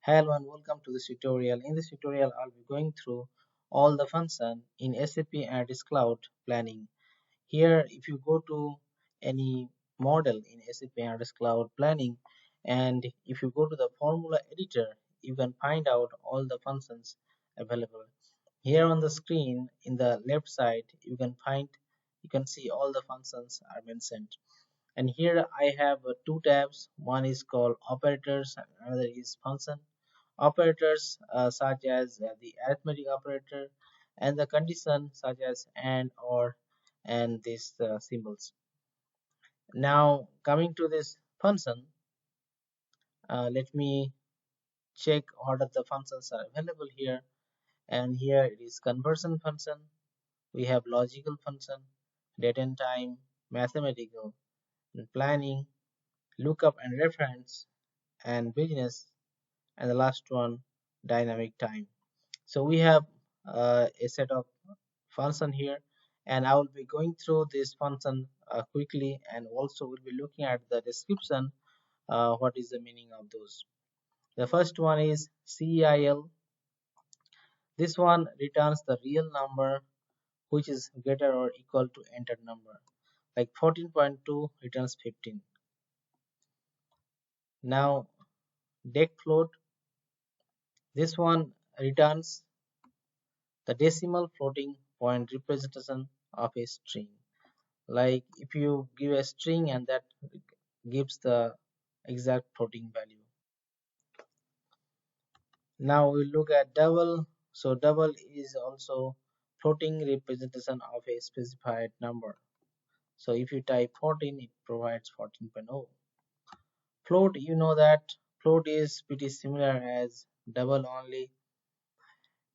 Hello and welcome to this tutorial. In this tutorial, I'll be going through all the function in SAP Analytics Cloud Planning. Here, if you go to any model in SAP Analytics Cloud Planning, and if you go to the formula editor, you can find out all the functions available. Here on the screen, in the left side, you can see all the functions are mentioned. And here I have two tabs. One is called operators and another is function. Operators such as the arithmetic operator and the condition such as and or and these symbols. Now coming to this function, let me check what are the functions are available here. And here it is conversion function. We have logical function, date and time, mathematical, and planning, lookup and reference, and business, and the last one, dynamic time. So we have a set of function here, and I will be going through this function quickly, and also we'll be looking at the description, what is the meaning of those. The first one is CEIL. This one returns the real number which is greater or equal to entered number, like 14.2 returns 15. Now dec float, this one returns the decimal floating point representation of a string. Like if you give a string and that gives the exact floating value. Now we look at double. So double is also floating representation of a specified number. So if you type 14, it provides 14.0. Float, you know that float is pretty similar as double only.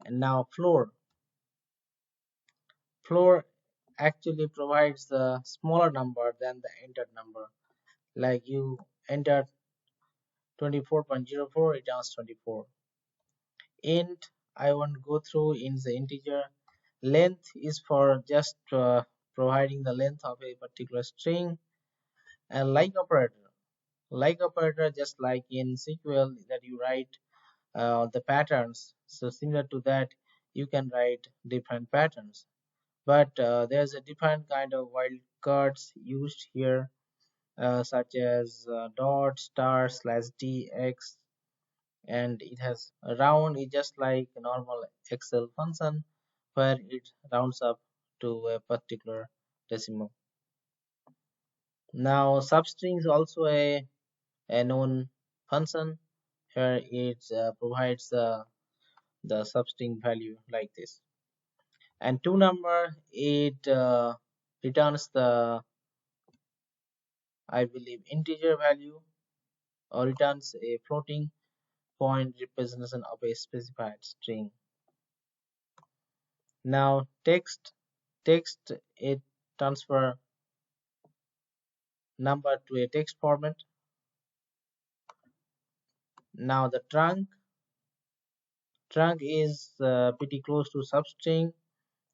And now floor. Floor actually provides the smaller number than the entered number. Like you entered 24.04, it returns 24. Int, I won't go through in the integer. Length is for just providing the length of a particular string. And like operator, just like in SQL that you write the patterns. So similar to that, you can write different patterns. But there's a different kind of wildcards used here, such as dot, star, slash d, x, and it has a round is just like a normal Excel function where it rounds up to a particular decimal. Now substring is also a known function. Here it provides the substring value like this. And to number, it returns the, I believe, integer value, or returns a floating point representation of a specified string. Now text it transfer number to a text format. Now the trunk is pretty close to substring,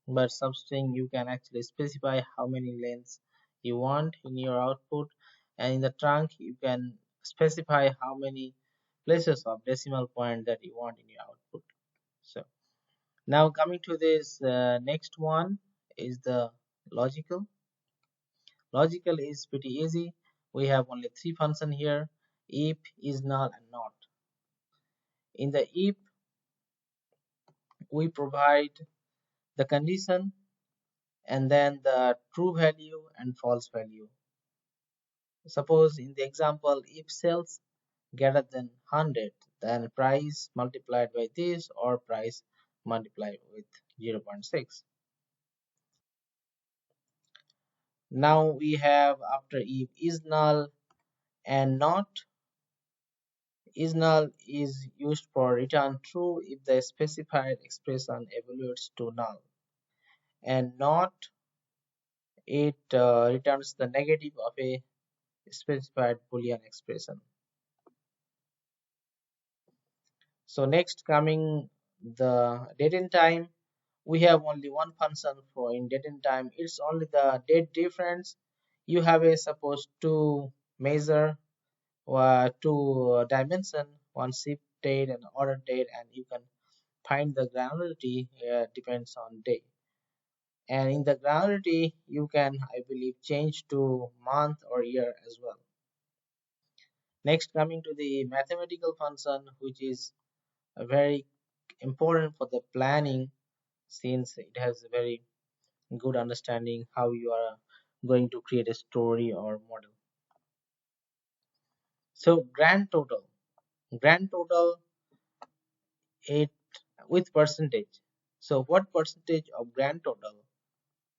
but substring you can actually specify how many lengths you want in your output, and in the trunk you can specify how many places of decimal point that you want in your output. So now coming to this next one is the logical. Logical is pretty easy. We have only three functions here: if, is null, and not. In the if, we provide the condition and then the true value and false value. Suppose in the example, if sales greater than 100, then price multiplied by this, or price multiplied with 0.6. Now we have, after if, is null and not. Is null is used for return true if the specified expression evaluates to null, and not, it returns the negative of a specified Boolean expression. So next, coming the date and time, we have only one function for in date and time. It's only the date difference. You have a suppose two measure or two dimension, one shift date and order date, and you can find the granularity depends on day. And in the granularity, you can, I believe, change to month or year as well. Next, coming to the mathematical function, which is very important for the planning, since it has a very good understanding how you are going to create a story or model. So grand total it with percentage. So what percentage of grand total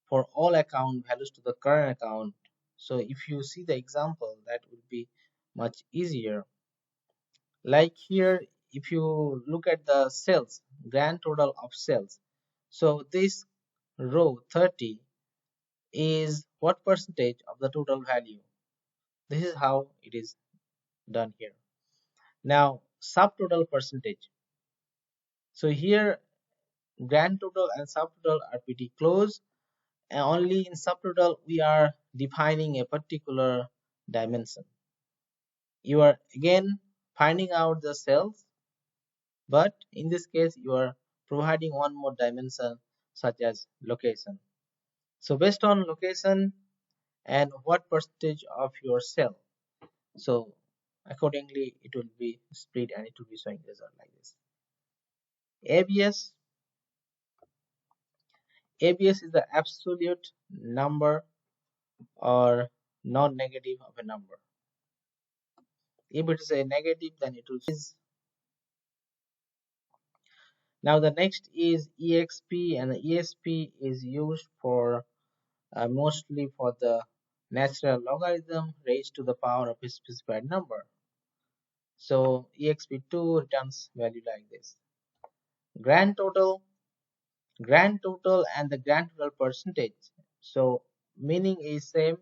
for all account values to the current account? So if you see the example, that would be much easier. Like here, if you look at the sales, grand total of sales. So this row 30 is what percentage of the total value. This is how it is done here. Now subtotal percentage. So here grand total and subtotal are pretty close, and only in subtotal we are defining a particular dimension. You are again finding out the cells, but in this case you are providing one more dimension such as location. So based on location and what percentage of your cell, so accordingly it will be split and it will be showing result like this. ABS ABS is the absolute number or non-negative of a number. If it is a negative, then it will is. Now the next is EXP, and the EXP is used for mostly for the natural logarithm raised to the power of a specified number. So EXP2 returns value like this. Grand total, and the grand total percentage. So meaning is same,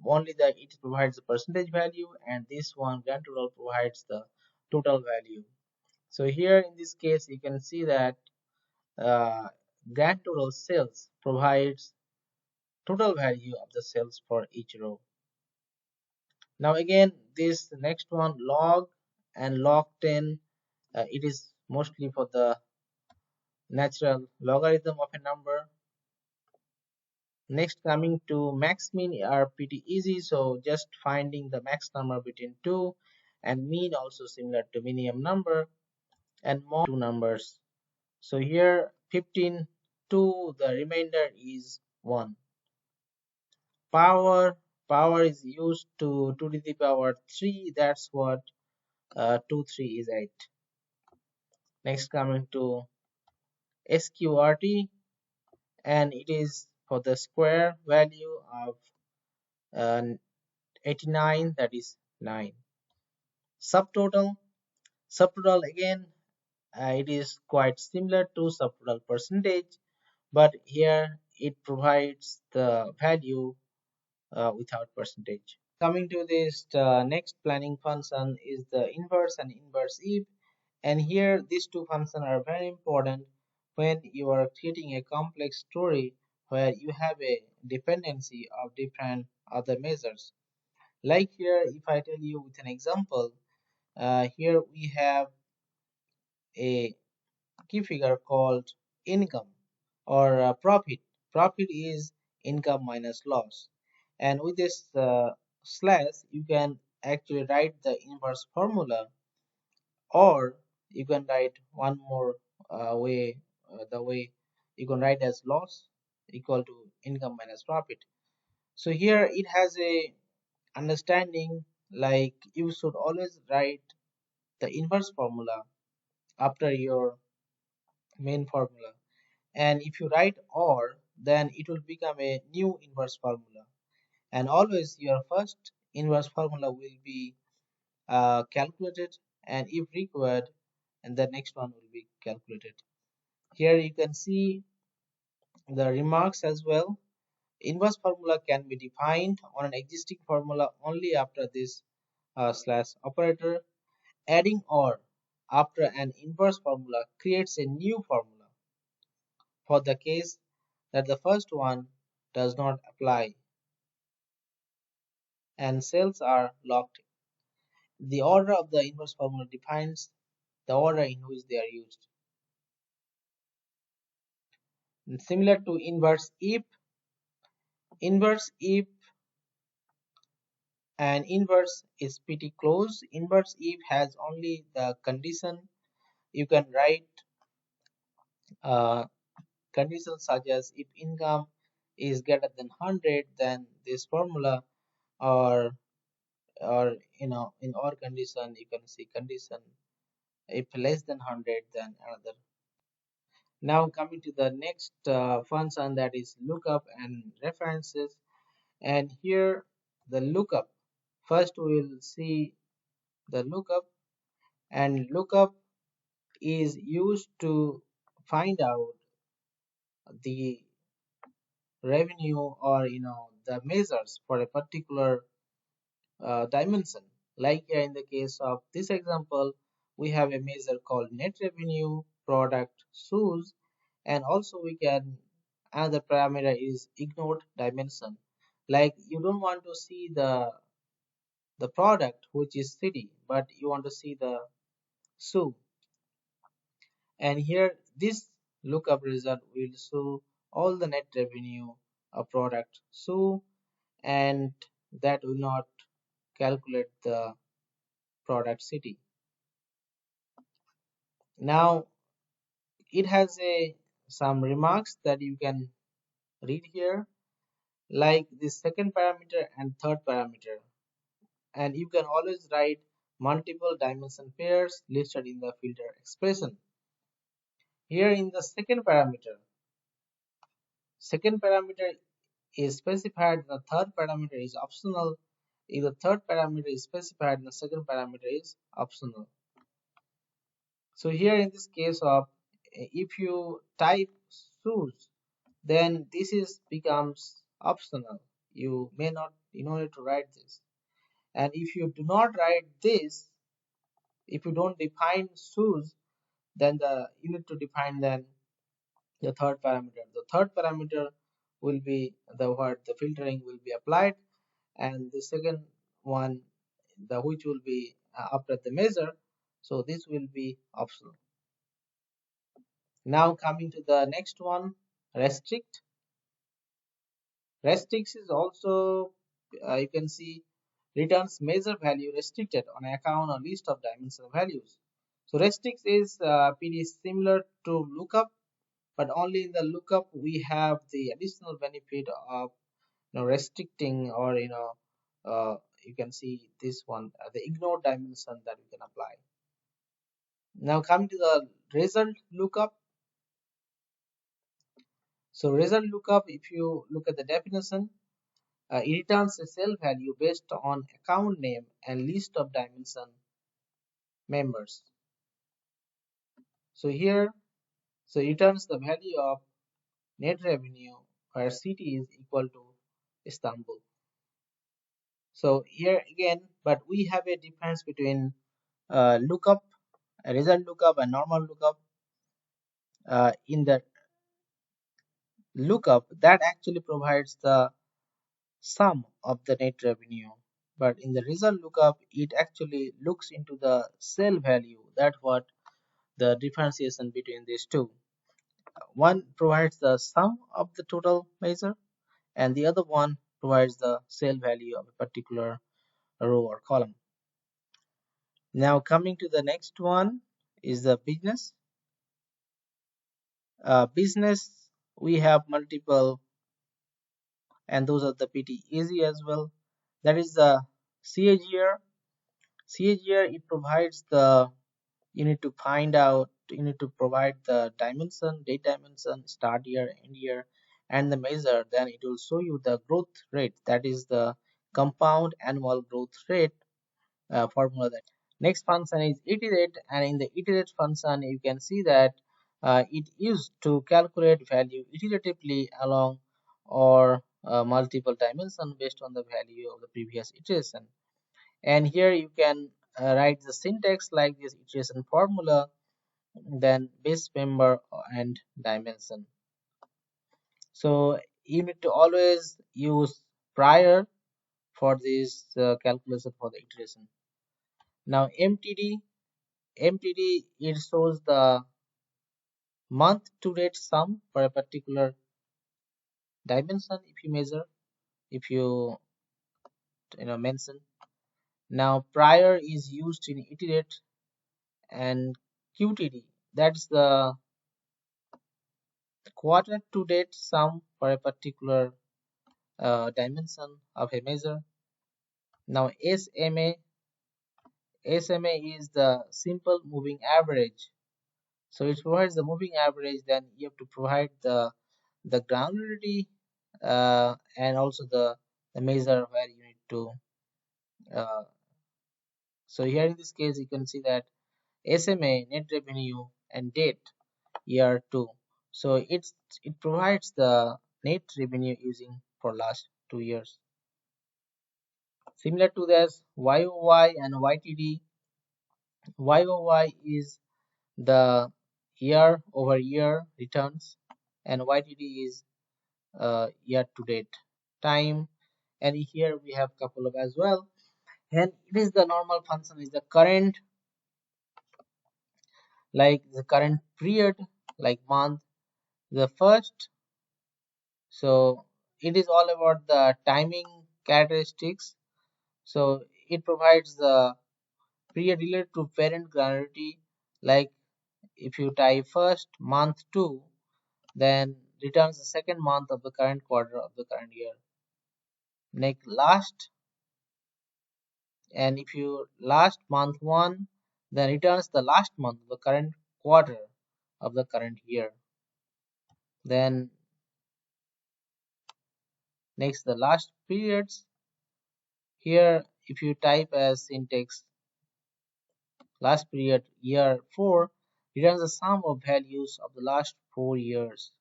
only that it provides the percentage value, and this one grand total provides the total value. So here in this case you can see that grand total sales provides total value of the sales for each row. Now again this next one, log and log 10, it is mostly for the natural logarithm of a number. Next, coming to max min are pretty easy, so just finding the max number between 2, and mean also similar to minimum number, and more 2 numbers. So here 15 2, the remainder is 1. Power is used to 2 to the power 3, that's what 2 3 is 8. Next, coming to SQRT, and it is for the square value of uh, 89, that is 9. Subtotal again, it is quite similar to subtotal percentage, but here it provides the value without percentage. Coming to this next planning function is the inverse and inverse if, and here these two functions are very important when you are creating a complex story where you have a dependency of different other measures. Like here, if I tell you with an example, here we have a key figure called income or profit. Profit is income minus loss, and with this slash you can actually write the inverse formula, or you can write one more way, the way you can write as loss equal to income minus profit. So here it has a understanding like you should always write the inverse formula after your main formula, and if you write or, then it will become a new inverse formula, and always your first inverse formula will be calculated, and if required, and the next one will be calculated. Here you can see the remarks as well. Inverse formula can be defined on an existing formula only after this slash operator. Adding or after an inverse formula creates a new formula for the case that the first one does not apply and cells are locked. The order of the inverse formula defines the order in which they are used. And similar to inverse if and inverse is pretty close. Inverse if has only the condition. You can write uh, conditions such as if income is greater than 100, then this formula, or in our condition you can see condition if less than 100, then another. Now coming to the next function, that is lookup and references. And here the lookup, first we will see the lookup. And lookup is used to find out the revenue, or the measures for a particular dimension. Like here in the case of this example, we have a measure called net revenue, product, shoes, and also we can, another parameter is ignored dimension. Like you don't want to see the product which is city, but you want to see the shoe. And here this lookup result will show all the net revenue of product shoe, and that will not calculate the product city. Now it has some remarks that you can read here, like the second parameter and third parameter, and you can always write multiple dimension pairs listed in the filter expression. Here in the second parameter is specified, the third parameter is optional. If the third parameter is specified, the second parameter is optional. So here in this case of, if you type shoes, then this is becomes optional. You may not need to write this. And if you do not write this, if you don't define shoes, then you need to define then the third parameter. The third parameter will be the filtering will be applied, and the second one, the which will be after the measure. So this will be optional. Now coming to the next one, restrict. Restricts is also, you can see, returns measure value restricted on account or list of dimensional values. So restricts is pretty similar to lookup, but only in the lookup we have the additional benefit of restricting, or you can see this one, the ignore dimension that we can apply. Now coming to the result lookup. So result lookup, if you look at the definition, it returns a cell value based on account name and list of dimension members. So here, so it returns the value of net revenue where city is equal to Istanbul. So here again, but we have a difference between lookup, result lookup, and normal lookup. In the lookup, that actually provides the sum of the net revenue, but in the result lookup, it actually looks into the cell value. That's what the differentiation between these two. One provides the sum of the total measure, and the other one provides the cell value of a particular row or column. Now coming to the next one is the business. Business, we have multiple, and those are the pretty easy as well. That is the CAGR. CAGR, it provides the, you need to find out, you need to provide the dimension, date dimension, start year, end year, and the measure. Then it will show you the growth rate, that is the compound annual growth rate formula. That next function is iterate, and in the iterate function you can see that it used to calculate value iteratively along or multiple dimension based on the value of the previous iteration. And here you can write the syntax like this: iteration formula, then base member and dimension. So you need to always use prior for this calculation for the iteration. Now MTD, MTD, it shows the month to date sum for a particular dimension if you measure, if you mention. Now prior is used in iterate, and QTD, that's the quarter to date sum for a particular dimension of a measure. Now SMA is the simple moving average. So it provides the moving average. Then you have to provide the granularity and also the measure where you need to. Uh, so here in this case, you can see that SMA, net revenue, and date year 2. So it provides the net revenue using for last 2 years. Similar to this, YOY and YTD. YOY is the year over year returns, and YTD is year to date time. And here we have couple of as well. And it is the normal function is the current, like the current period, like month, the first. So it is all about the timing characteristics. So it provides the period related to parent granularity, like if you type first month 2, then returns the second month of the current quarter of the current year. Next last, and if you last month 1, then returns the last month of the current quarter of the current year. Then next the last periods. Here if you type as syntax last period year 4, returns the sum of values of the last 4 years.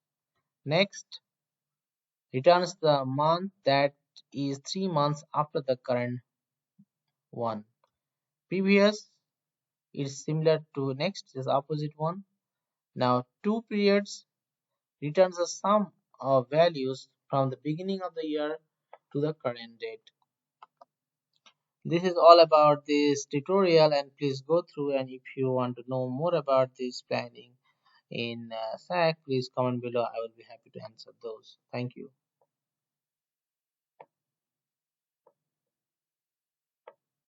Next returns the month that is 3 months after the current one. Previous is similar to next is opposite one. Now 2 periods returns the sum of values from the beginning of the year to the current date. This is all about this tutorial, and please go through, and if you want to know more about this planning in SAC, please comment below. I will be happy to answer those. Thank you.